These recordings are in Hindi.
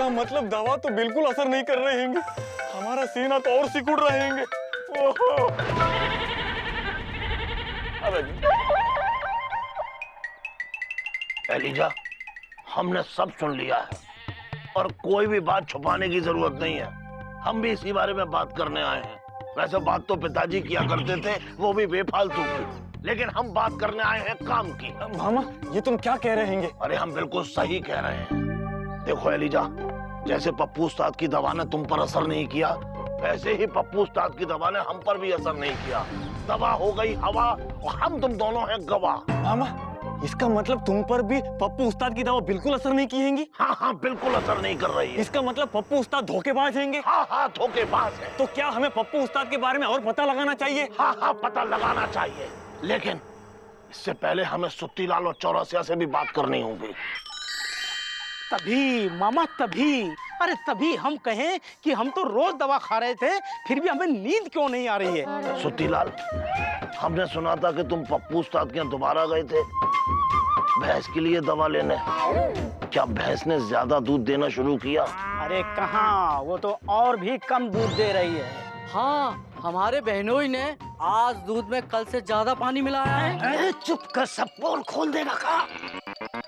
इसका मतलब दवा तो बिल्कुल असर नहीं कर रहे हैं, हमारा सीना तो और सिकुड़ रहेंगे। ओहो। एलिजा, हमने सब सुन लिया है और कोई भी बात छुपाने की जरूरत नहीं है। हम भी इसी बारे में बात करने आए हैं। वैसे बात तो पिताजी किया करते थे, वो भी बेफालतू की, लेकिन हम बात करने आए हैं काम की। मामा, ये तुम क्या कह रहे हैं? अरे हम बिल्कुल सही कह रहे हैं। देखो एलिजा, जैसे पप्पू उस्ताद की दवा ने तुम पर असर नहीं किया, वैसे ही पप्पू उस्ताद की दवा ने हम पर भी असर नहीं किया। दवा हो गई हवा और हम तुम दोनों हैं गवाह। मामा, इसका मतलब तुम पर भी पप्पू उस्ताद की दवा बिल्कुल असर नहीं की हैंगी? हाँ हाँ, बिल्कुल असर नहीं कर रही है। इसका मतलब पप्पू उस्ताद धोखेबाज हैंगे? हाँ हाँ, धोखेबाज है। तो क्या हमें पप्पू उस्ताद के बारे में और पता लगाना चाहिए? हाँ हाँ, पता लगाना चाहिए, लेकिन इससे पहले हमें सुत्तीलाल और चौरसिया से भी बात करनी होगी। तभी मामा, तभी, अरे तभी हम कहें कि हम तो रोज दवा खा रहे थे, फिर भी हमें नींद क्यों नहीं आ रही है? सुत्तीलाल, हमने सुना था कि तुम पप्पू उस्ताद के यहाँ दोबारा गए थे भैंस के लिए दवा लेने। क्या भैंस ने ज्यादा दूध देना शुरू किया? अरे कहाँ, वो तो और भी कम दूध दे रही है। हाँ, हमारे बहनोई ने आज दूध में कल से ज्यादा पानी मिलाया है। अरे चुप कर, सब पोल खोल देगा का?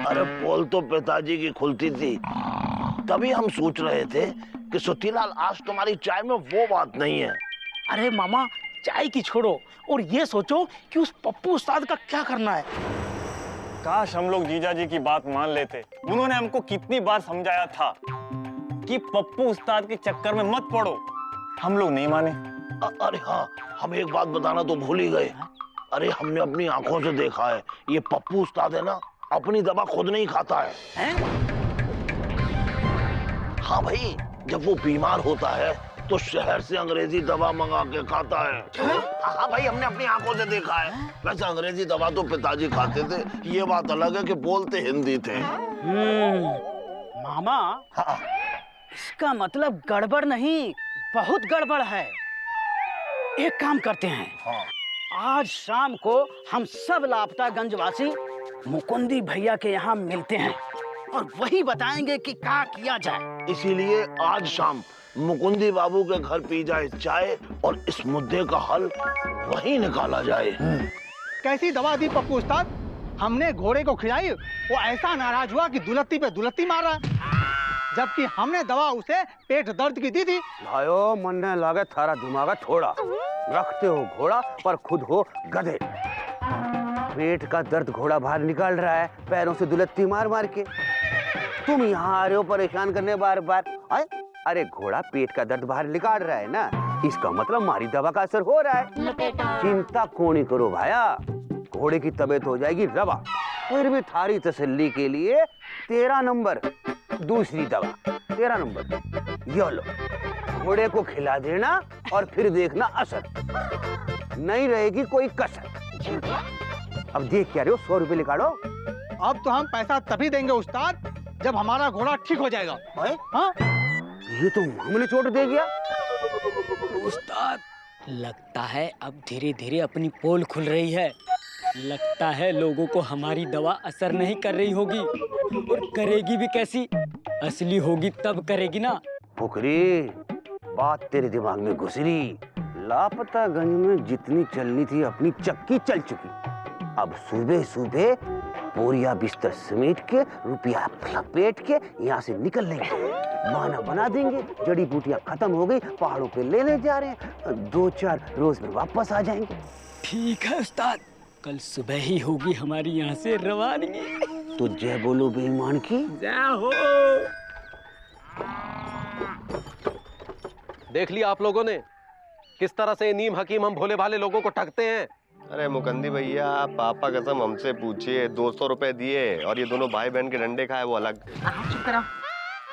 अरे पोल तो पिताजी की खुलती थी, तभी हम सोच रहे थे कि सुत्तीलाल आज तुम्हारी चाय में वो बात नहीं है। अरे मामा, चाय की छोड़ो और ये सोचो कि उस पप्पू उस्ताद का क्या करना है। काश हम लोग जीजा जी की बात मान लेते। उन्होंने हमको कितनी बार समझाया था कि पप्पू उस्ताद के चक्कर में मत पड़ो, हम लोग नहीं माने। अरे हाँ, हम एक बात बताना तो भूल ही गए। अरे हमने अपनी आंखों से देखा है, ये पप्पू उस्ताद है ना, अपनी दवा खुद नहीं खाता है? हाँ भाई, जब वो बीमार होता है तो शहर से अंग्रेजी दवा मंगा के खाता है। हाँ भाई, हमने अपनी आंखों से देखा है। वैसे अंग्रेजी दवा तो पिताजी खाते थे, ये बात अलग है कि बोलते हिंदी थे। मामा, हाँ। इसका मतलब गड़बड़ नहीं, बहुत गड़बड़ है। एक काम करते हैं, हाँ। आज शाम को हम सब लापतागंज वासी मुकुंदी भैया के यहाँ मिलते हैं और वही बताएंगे कि क्या किया जाए। इसीलिए आज शाम मुकुंदी बाबू के घर पी जाए चाय और इस मुद्दे का हल वहीं निकाला जाए। कैसी दवा दी पप्पू उस्ताद? हमने घोड़े को खिलाई, वो ऐसा नाराज हुआ कि दुलत्ती पे दुलत्ती मार रहा है, जबकि हमने दवा उसे पेट दर्द की दी थी। भाइयों, मन ने लागे थारा दिमाग थोड़ा, रखते हो घोड़ा पर खुद हो गधे। पेट का दर्द घोड़ा बाहर निकाल रहा है पैरों से दुलत्ती मार मार के, तुम यहाँ आ रहे हो परेशान करने बार बार। अरे घोड़ा पेट का दर्द बाहर निकाल रहा है ना, इसका मतलब हमारी दवा का असर हो रहा है। चिंता क्यों नहीं करो भाया, घोड़े की तबीयत हो जाएगी रवा। फिर भी थारी तसल्ली के लिए 13 नंबर दूसरी दवा, 13 नंबर ये लो, घोड़े को खिला देना और फिर देखना असर, नहीं रहेगी कोई कसर। अब देख क्या रहे हो, 100 रुपए निकालो। अब तो हम पैसा तभी देंगे उस्ताद जब हमारा घोड़ा ठीक हो जाएगा। हाँ? ये तो मामूली चोट दे गया। उस्ताद, लगता है अब धीरे धीरे अपनी पोल खुल रही है। लगता है लोगों को हमारी दवा असर नहीं कर रही होगी, और करेगी भी कैसी, असली होगी तब करेगी ना। फुकरी, बात तेरे दिमाग में घुसरी। लापतागंज में जितनी चलनी थी अपनी चक्की चल चुकी। अब सुबह सुबह बोरिया बिस्तर समेट के, रुपया लपेट के यहाँ से निकल लेंगे, बहाना बना देंगे जड़ी बूटियां खत्म हो गई, पहाड़ों पे लेने जा रहे हैं, 2-4 रोज में वापस आ जाएंगे। ठीक है उस्ताद, कल सुबह ही होगी हमारी यहाँ से रवानगी। तो जय बोलो बेईमान की। जय हो। देख लिया आप लोगों ने किस तरह से नीम हकीम हम भोले भाले लोगों को ठगते हैं। अरे मुकंदी भैया, पापा कसम हमसे पूछिए, 200 रुपए दिए और ये दोनों भाई बहन के डंडे खाए वो अलग।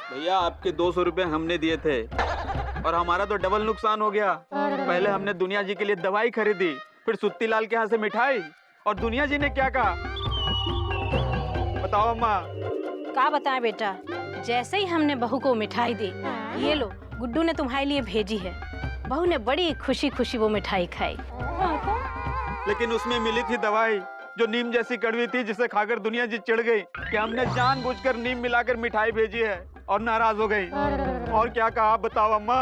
भैया, आपके 200 रुपए हमने दिए थे और हमारा तो डबल नुकसान हो गया। पहले हमने दुनिया जी के लिए दवाई खरीदी, फिर सुत्तीलाल के यहाँ से मिठाई, और दुनिया जी ने क्या कहा बताओ अम्मा? क्या बताएं बेटा, जैसे ही हमने बहू को मिठाई दी, ये लो गुड्डू ने तुम्हारे लिए भेजी है। बहू ने बड़ी खुशी खुशी वो मिठाई खाई। लेकिन उसमें मिली थी दवाई जो नीम जैसी कड़वी थी, जिसे खाकर दुनिया जी चिढ़ गई कि हमने जानबूझकर नीम मिलाकर मिठाई भेजी है। और नाराज हो गई। और क्या कहा आप बताओ अम्मा।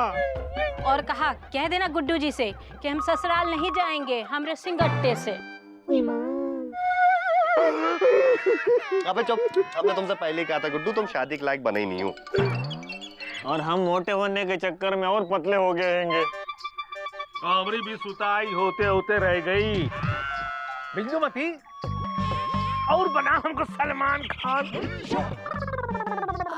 और कहा कह देना गुड्डू जी से कि हम ससुराल नहीं जाएंगे हमरे सिंगट्टे से। अबे चुप, हमने तुमसे पहले ही कहा था गुड्डू तुम शादी के लायक बने ही नहीं हो। और हम मोटे होने के चक्कर में और पतले हो गए होंगे। कामरी भी सुताई होते होते रह गई। बिंदुमती और बना हमको सलमान खान।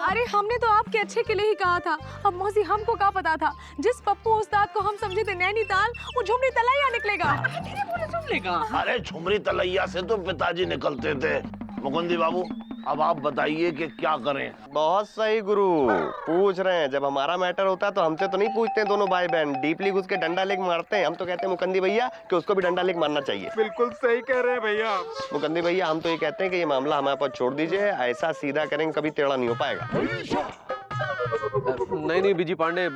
अरे हमने तो आपके अच्छे के लिए ही कहा था। अब मौसी हमको क्या पता था जिस पप्पू उस्ताद को हम समझे थे नैनीताल वो झुमरी तलैया निकलेगा। अरे झुमरी तलैया से तो पिताजी निकलते थे। मुकुंदी बाबू अब आप बताइए कि क्या करें। बहुत सही गुरु, पूछ रहे हैं। जब हमारा मैटर होता है तो हमसे तो नहीं पूछते हैं दोनों भाई बहन, डीपली घुस के डंडा लेके मारते हैं। हम तो कहते हैं मुकंदी भैया कि उसको भी डंडा लेके मारना चाहिए। बिल्कुल सही कह रहे हैं भैया। मुकंदी भैया हम तो ये कहते हैं कि ये मामला हमारे पास छोड़ दीजिए, ऐसा सीधा करेंगे कभी टेढ़ा नहीं हो पाएगा। नहीं बीजी पांडे,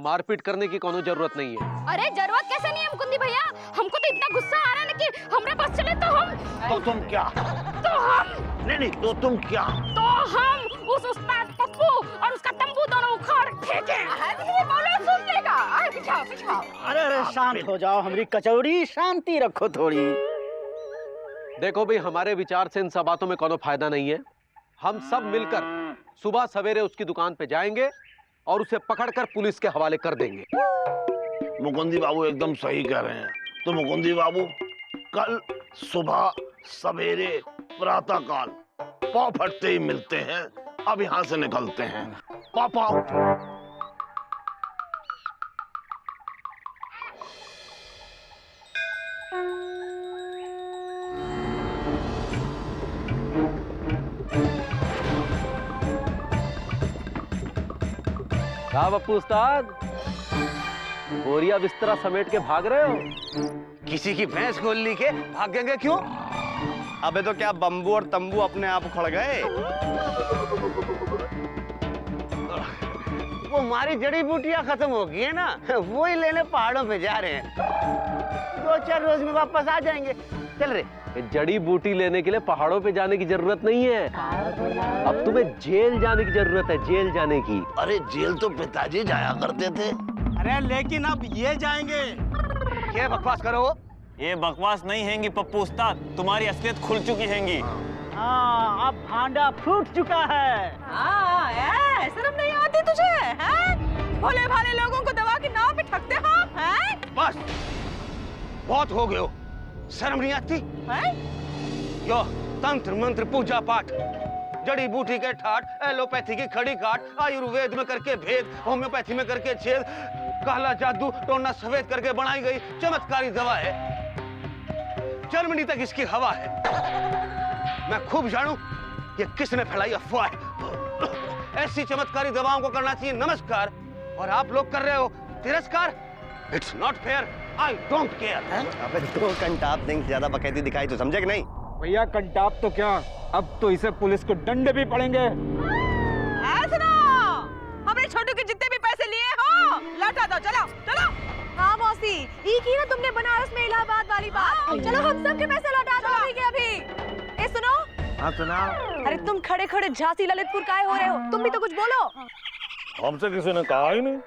मारपीट करने की कोनो जरूरत नहीं है। अरे जरूरत कैसे नहीं है मुकुंदी भैया, हमको तो इतना गुस्सा आ रहा है ना कि हमरे पास चले तो हम। तो तुम क्या? तो हम नहीं तो तुम क्या? तो हम उस उस्ताद पप्पू और उसका तंबू दोनों उखाड़ फेंके। बोले सुन लेगा। पिछाओ। अरे शांत हो जाओ हमारी कचौड़ी, शांति रखो थोड़ी। देखो भाई, हमारे विचार से इन सब बातों में कोनो फायदा नहीं है। हम सब मिलकर सुबह सवेरे उसकी दुकान पे जाएंगे और उसे पकड़कर पुलिस के हवाले कर देंगे। मुकुंदी बाबू एकदम सही कह रहे हैं। तो मुकुंदी बाबू कल सुबह सवेरे प्रातः काल पाँव फटते ही मिलते हैं। अब यहाँ से निकलते हैं। पापा क्या बप्पू उस्ताद, बोरिया बिस्तरा समेट के भाग रहे हो? किसी की भैंस खोल ली के भागेंगे क्यों? अबे तो क्या बम्बू और तंबू अपने आप उखड़ गए? वो हमारी जड़ी बूटियां खत्म हो गई है ना, वो ही लेने पहाड़ों पे जा रहे हैं। 2-4 रोज में वापस आ जाएंगे। चल रे। ये जड़ी बूटी लेने के लिए पहाड़ों पे जाने की जरूरत नहीं है। अब तुम्हें जेल जाने की जरूरत है, जेल जाने की। अरे जेल तो पिताजी जाया करते थे। अरे लेकिन अब ये जाएंगे। क्या बकवास करो? ये बकवास नहीं हैंगी पप्पू उस्ताद, तुम्हारी असलियत खुल चुकी हैंगी। हाँ, अब भांडा फूट चुका है। शर्म नहीं आती तुझे? भोले भाले लोगों को दवा की नाव पे ठगते हो? बस बहुत हो गए हो, शर्म नहीं आती? यो तंत्र मंत्र पूजा पाठ, जड़ी बूटी के ठाट, एलोपैथी की खड़ी काट, आयुर्वेद में करके भेद, होम्योपैथी में करके छेद, काला जादू टोना सफेद करके बनाई गई चमत्कारी दवा है। जर्मनी तक इसकी हवा है। मैं खूब जानूं ये किसने फैलाई अफवाह है। ऐसी चमत्कारी दवाओं को करना चाहिए नमस्कार, और आप लोग कर रहे हो तिरस्कार। It's not fair, I don't care. अबे 2 कंटाप देंगे ज्यादा बकैती दिखाई तो समझे कि नहीं? भैया कंटाप तो क्या, अब तो इसे पुलिस को डंडे भी पड़ेंगे। हमने छोटू के जितने भी पैसे लिए हो लौटा दो। चलो चलो। हाँ मौसी, ये की ना तुमने बनारस में इलाहाबाद वाली बात। चलो हम सबके पैसे लौटा दो अभी के अभी। ए सुनो। हाँ सुनाओ। अरे तुम खड़े खड़े झांसी ललितपुर काहे हो रहे हो? तुम भी तो कुछ बोलो। हमसे किसी ने कहा ही नहीं।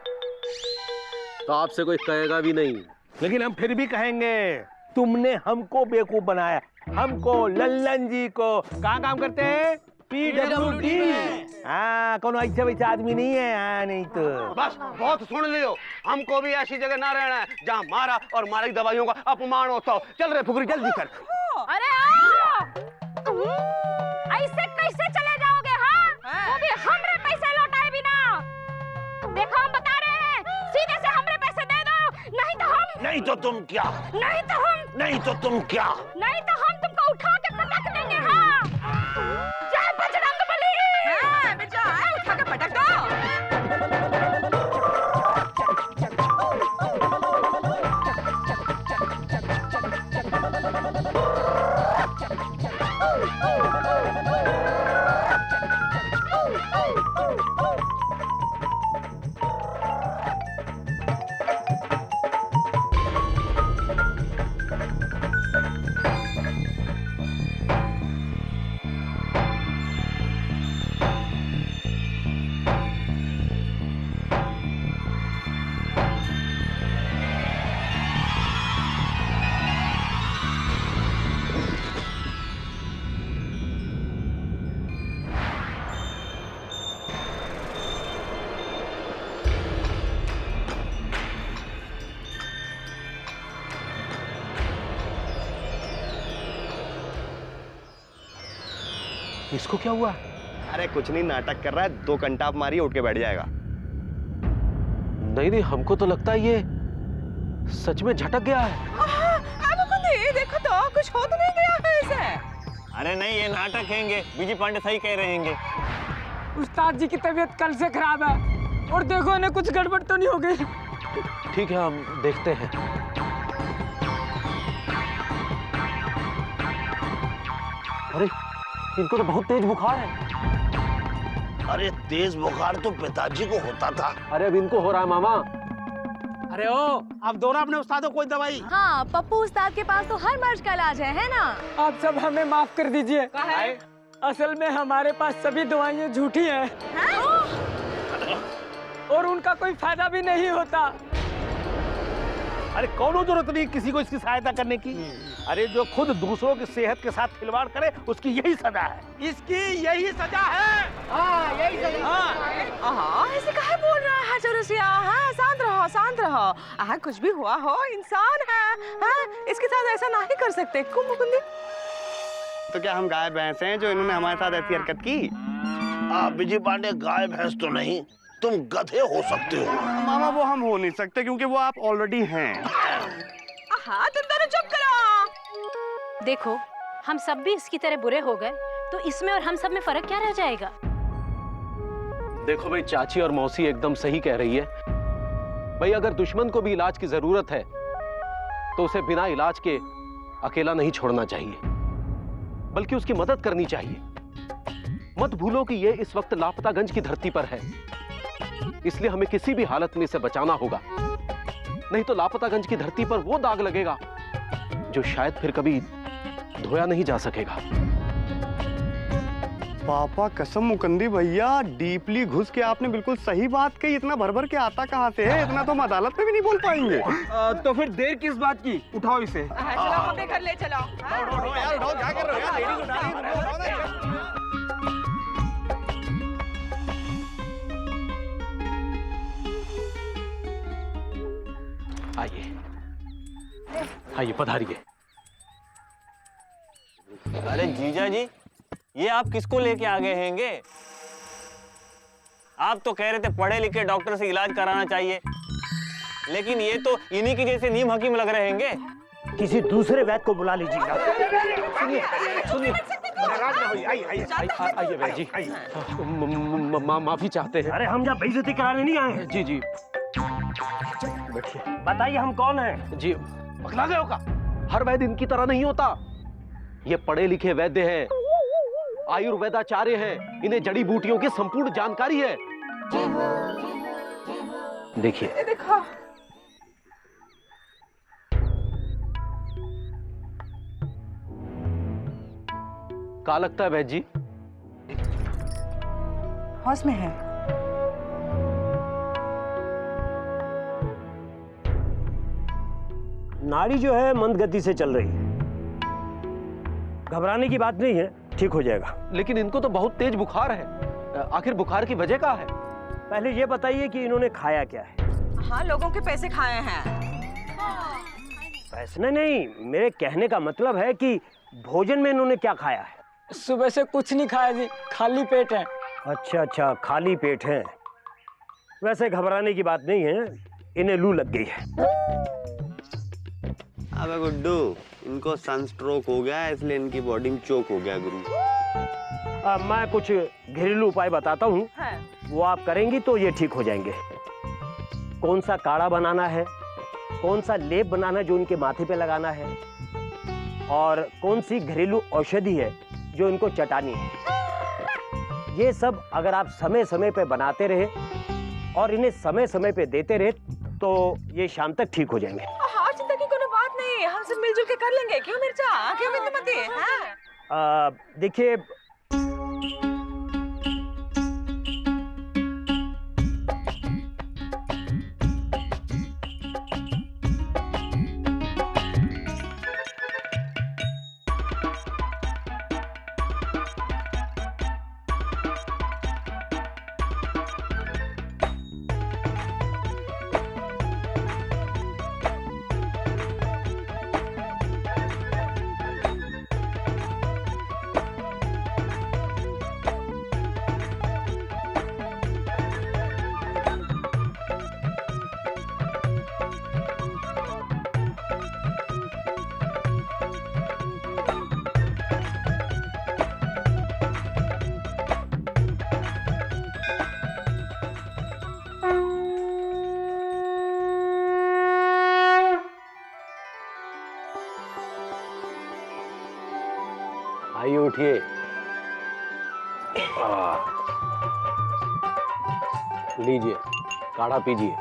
तो आपसे कोई कहेगा भी नहीं। लेकिन हम फिर भी कहेंगे, तुमने हमको बेवकूफ बनाया। हमको, लल्लन जी को। कहाँ काम करते हैं? PWD। हाँ, कौन ऐसे वैसे आदमी नहीं है। हाँ, नहीं तो बस बहुत सुन लियो, हमको भी ऐसी जगह ना रहना है जहाँ मारा और मारी दवाइयों का अपमान होता हो। चल रे फुकरी, जल्दी कर। अरे ऐसे कैसे चले जाओगे? हाँ, वो भी हमरे पैसे लौटाए बिना। देखो हम बता रहे हैं, सीधे से हमरे पैसे दे दो, नहीं तो हम। नहीं तो तुम क्या? नहीं तो हम। नहीं तो तुम क्या? नहीं तो हम तुमको उठा के पटक देंगे। हाँ, जय बजरंगबली। हाँ, बेटा उठा के पटक दो। इसको क्या हुआ? अरे कुछ नहीं, नाटक कर रहा है। 2 घंटा आप मारिए, उठ के बैठ जाएगा। नहीं नहीं, हमको तो लगता है ये सच में झटक गया है। देखो तो कुछ हो तो नहीं गया है इसे। अरे नहीं, ये नाटक हैंगे। बीजी पांडे सही कह रहे हैंगे। उस्ताद जी की तबीयत कल से खराब है और देखो इन्हें कुछ गड़बड़ तो नहीं हो गई। ठीक है, हम देखते हैं। अरे इनको तो बहुत तेज बुखार है। अरे तेज बुखार तो पिताजी को होता था। अरे अब इनको हो रहा है मामा। अरे ओ, अब दो ना अपने उस्ताद को कोई दवाई। हाँ, पप्पू उस्ताद के पास तो हर मर्ज का इलाज है ना? आप सब हमें माफ कर दीजिए। असल में हमारे पास सभी दवाइयाँ झूठी हैं और उनका कोई फायदा भी नहीं होता। अरे कौन जरूरत नहीं किसी को इसकी सहायता करने की। अरे जो खुद दूसरों की सेहत के साथ खिलवाड़ करे उसकी यही सजा है। इसकी यही सजा है। हाँ, यही सजा। हाँ, ऐसे काहे बोल रहा है चौरसिया? हाँ, शांत रहो, शांत रहो। हाँ, कुछ भी हुआ हो, इंसान है। हाँ, इसके साथ ऐसा नहीं कर सकते। क्यों मुकुंदी? तो क्या हम गाय भैंस हैं जो इन्होंने हमारे साथ ऐसी हरकत की? आप बीजी पांडे गाय भैंस तो नहीं, तुम गधे हो सकते हो। मामा वो हम हो नहीं सकते क्योंकि वो आप ऑलरेडी हैं। हाँ, तुम दोनों चुप करो। देखो, हम सब भी इसकी तरह बुरे हो गए तो इसमें और हम सब में फर्क क्या रह जाएगा? देखो भाई, चाची और मौसी एकदम सही कह रही है। भाई अगर दुश्मन को भी इलाज की जरूरत है तो उसे बिना इलाज के अकेला नहीं छोड़ना चाहिए, बल्कि उसकी मदद करनी चाहिए। मत भूलो कि ये इस वक्त लापतागंज की धरती पर है, इसलिए हमें किसी भी हालत में इसे बचाना होगा। नहीं तो लापतागंज की धरती पर वो दाग लगेगा जो शायद फिर कभी धोया नहीं जा सकेगा। पापा कसम मुकंदी भैया, डीपली घुस के आपने बिल्कुल सही बात कही। इतना भर भर के आता कहाँ से है? इतना तो हम अदालत में भी नहीं बोल पाएंगे। तो फिर देर किस बात की? उठाओ इसे। चलो, हमें घर ले चलो। यार उठाओ, क्या कर रहे हो यार? लेडीज उठा रही हैं। आइए आइए, पधारिए। अरे जीजा जी, ये आप किसको लेके आ गए हैंगे? आप तो कह रहे थे पढ़े लिखे डॉक्टर से इलाज कराना चाहिए, लेकिन ये तो इन्हीं के जैसे नीम हकीम लग रहे हैंगे। किसी दूसरे वैद्य को बुला लीजिएगा। सुनिए सुनिए, आइए वैद्य जी, माफी चाहते हैं। अरे हम यहाँ बेइज्जती कराने नहीं आए हैं। जी जी, बताइए हम कौन हैं? जी पकड़ा गए होगा। हर वैद्य इनकी तरह नहीं होता। ये पढ़े लिखे वैद्य हैं, आयुर्वेदाचार्य हैं, इन्हें जड़ी बूटियों की संपूर्ण जानकारी है। देखिए, देखो, क्या लगता है वैद्य जी? होश में है। नाड़ी जो है मंद गति से चल रही है, घबराने की बात नहीं है, ठीक हो जाएगा। लेकिन इनको तो बहुत तेज बुखार है। आखिर बुखार की वजह क्या है? पहले ये बताइए कि इन्होंने खाया क्या है? हाँ, लोगों के पैसे खाए हैं। पैसे नहीं, मेरे कहने का मतलब है कि भोजन में इन्होंने क्या खाया है? सुबह से कुछ नहीं खाया जी, खाली पेट है। अच्छा अच्छा, खाली पेट है। वैसे घबराने की बात नहीं है, इन्हें लू लग गई है। अबे गुड्डू, इनको सनस्ट्रोक हो गया है, इसलिए इनकी बॉडी में चोक हो गया गुरु। मैं कुछ घरेलू उपाय बताता हूँ, वो आप करेंगी तो ये ठीक हो जाएंगे। कौन सा काढ़ा बनाना है, कौन सा लेप बनाना है जो इनके माथे पे लगाना है, और कौन सी घरेलू औषधि है जो इनको चटानी है। ये सब अगर आप समय समय पे बनाते रहे और इन्हें समय समय पे देते रहे तो ये शाम तक ठीक हो जाएंगे। हाँ, चिंता की कोई बात नहीं, हम सब मिलजुल के कर लेंगे। क्यों मिर्चा, क्यों बिंदुमती? हाँ, देखिए, आइए उठिए। लीजिए काढ़ा पीजिए।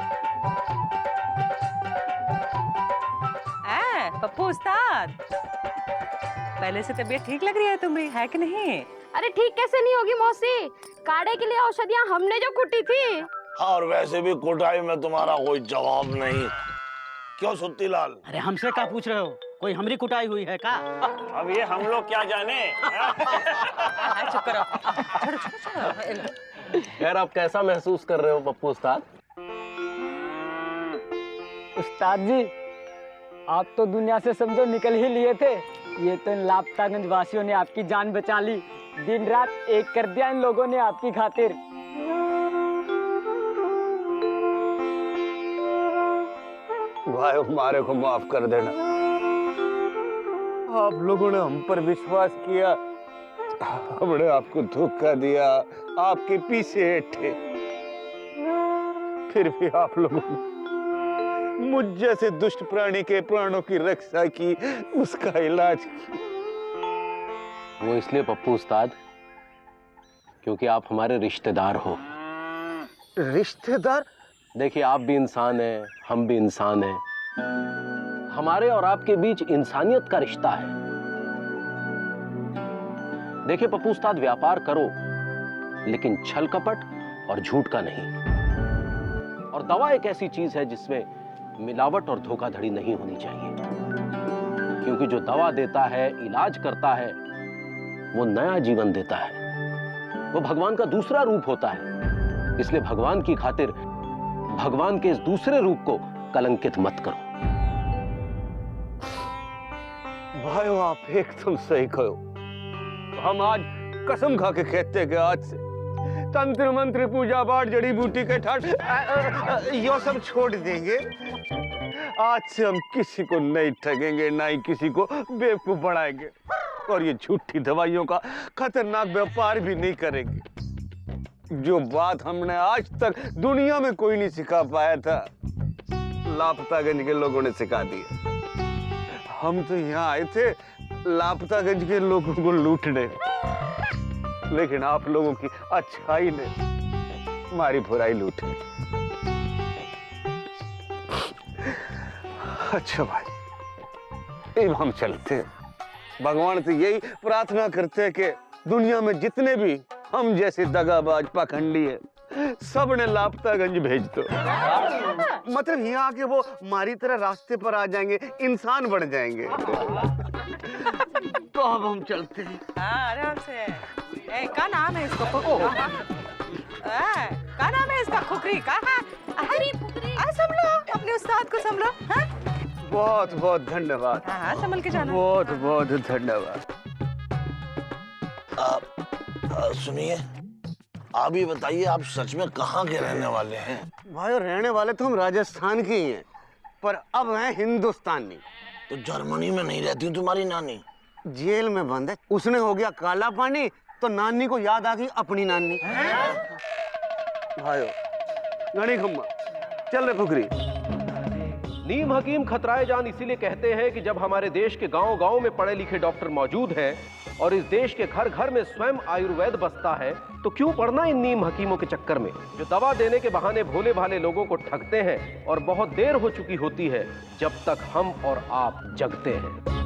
पप्पू उस्ताद, पहले से तबीयत ठीक लग रही है तुम्हें, है कि नहीं? अरे ठीक कैसे नहीं होगी मौसी, काढ़े के लिए औषधियाँ हमने जो कुटी थी। और वैसे भी कुटाई में तुम्हारा कोई जवाब नहीं, क्यों सुत्ती लाल? अरे हमसे क्या पूछ रहे हो, कोई हमारी कुटाई हुई है क्या? अब ये हम लोग क्या जाने। चुप करो। छोड़ो, छोड़ो, छोड़ो। खैर आप कैसा महसूस कर रहे हो पप्पू उस्ताद? उस्ताद जी, आप तो दुनिया से समझो निकल ही लिए थे, ये तो इन लापतागंज वासियों ने आपकी जान बचा ली। दिन रात एक कर दिया इन लोगों ने आपकी खातिर। भाई हमारे को माफ कर देना, आप लोगों ने हम पर विश्वास किया, हमने आपको धोखा दिया, आपके पीछे हटे, फिर भी आप लोगों ने मुझ जैसे दुष्ट प्राणी के प्राणों की रक्षा की, उसका इलाज किया। वो इसलिए पप्पू उस्ताद क्योंकि आप हमारे रिश्तेदार हो। रिश्तेदार? देखिए आप भी इंसान हैं, हम भी इंसान हैं, हमारे और आपके बीच इंसानियत का रिश्ता है। देखिए पप्पू उस्ताद, व्यापार करो लेकिन छल कपट और झूठ का नहीं। और दवा एक ऐसी चीज है जिसमें मिलावट और धोखाधड़ी नहीं होनी चाहिए, क्योंकि जो दवा देता है, इलाज करता है, वो नया जीवन देता है, वो भगवान का दूसरा रूप होता है। इसलिए भगवान की खातिर भगवान के इस दूसरे रूप को कलंकित मत करो। भाई आप एकदम सही कहो, हम आज कसम खा के कहते हैं कि आज से तंत्र मंत्र पूजा पाठ जड़ी बूटी के ठाट ये सब छोड़ देंगे। आज से हम किसी को नहीं ठगेंगे, ना ही किसी को बेवकूफ बनाएंगे, और ये झूठी दवाइयों का खतरनाक व्यापार भी नहीं करेंगे। जो बात हमने आज तक दुनिया में कोई नहीं सिखा पाया था, लापतागंज के लोगों ने सिखा दिया। हम तो यहाँ आए थे लापतागंज के लोगों को लूटने, लेकिन आप लोगों की अच्छाई ने हमारी बुराई लूट ली। अच्छा भाई, अब हम चलते हैं। भगवान से यही प्रार्थना करते हैं कि दुनिया में जितने भी हम जैसे दगाबाज पाखंडी है, सब ने लापतागंज भेज दो। मतलब यहाँ आके वो हमारी तरह रास्ते पर आ जाएंगे, इंसान बन जाएंगे। तो अब हम चलते हैं। आराम से। क्या नाम है इसको? क्या नाम है इसका? खुकरी का? संभलो अपने उस्ताद को, संभलो। बहुत बहुत धन्यवाद। हाँ, संभल के जाना। बहुत बहुत धन्यवाद। सुनिए, आप ही बताइए, आप सच में कहाँ के रहने वाले हैं? भाई रहने वाले तो हम राजस्थान के ही हैं, पर अब हैं हिंदुस्तानी। तो जर्मनी में नहीं रहती तुम्हारी नानी? जेल में बंद है, उसने हो गया काला पानी, तो नानी को याद आ गई अपनी नानी। भाइयों, गणी खम्मा, चल रे फुकरी। नीम हकीम खतराए जान इसीलिए कहते हैं कि जब हमारे देश के गांव-गांव में पढ़े लिखे डॉक्टर मौजूद हैं और इस देश के घर घर में स्वयं आयुर्वेद बसता है, तो क्यों पड़ना इन नीम हकीमों के चक्कर में, जो दवा देने के बहाने भोले भाले लोगों को ठगते हैं। और बहुत देर हो चुकी होती है जब तक हम और आप जगते हैं।